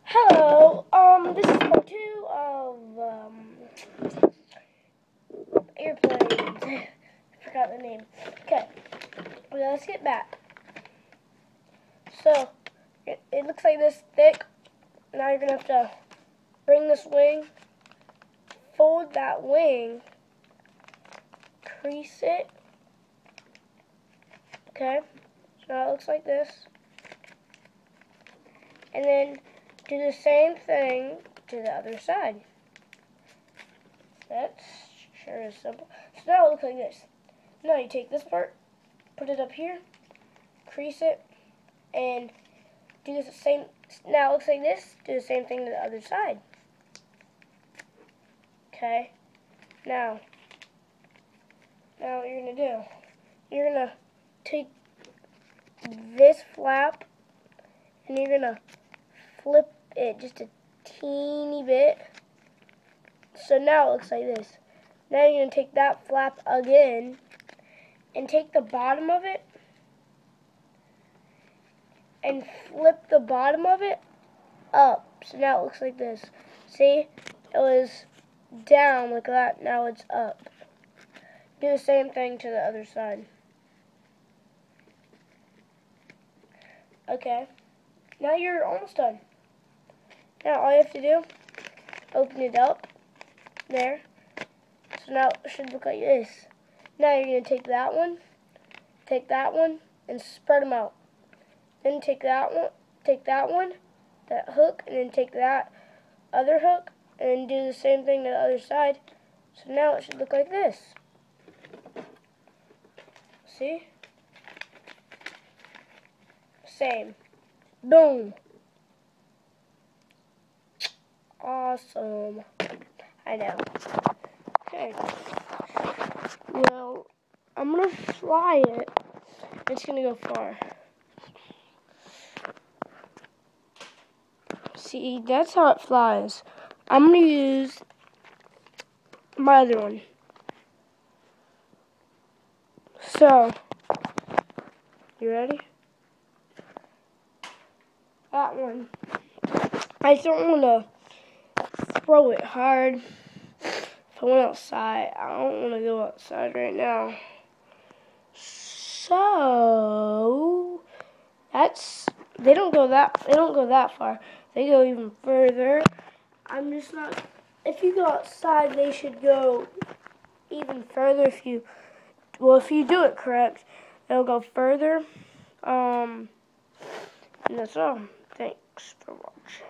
Hello, this is part 2 of, airplanes. I forgot the name. Okay, well, let's get back. So, it looks like this thick. Now you're going to have to bring this wing, fold that wing, crease it. Okay, so now it looks like this. And then do the same thing to the other side. That's sure is simple. So now it looks like this. Now you take this part, put it up here, crease it, and do the same. Now it looks like this. Do the same thing to the other side. Okay. Now what you're gonna do? You're gonna take this flap and you're gonna flip it just a teeny bit. So now it looks like this. Now you're going to take that flap again and take the bottom of it and flip the bottom of it up. So now it looks like this. See? It was down like that. Now it's up. Do the same thing to the other side. Okay. Now you're almost done. Now all you have to do, open it up. There. So now it should look like this. Now you're going to take that one, and spread them out. Then take that one, that hook, and then take that other hook, and then do the same thing to the other side. So now it should look like this. See? Same. Boom. Awesome. I know. Okay. Well, I'm going to fly it. It's going to go far. See, that's how it flies. I'm going to use my other one. So, you ready? That one. I don't want to throw it hard. If I went outside, I don't want to go outside right now. So they don't go that far. They go even further. I'm just not. If you go outside, they should go even further. If you do it correct, they'll go further. And that's all. Thanks for watching.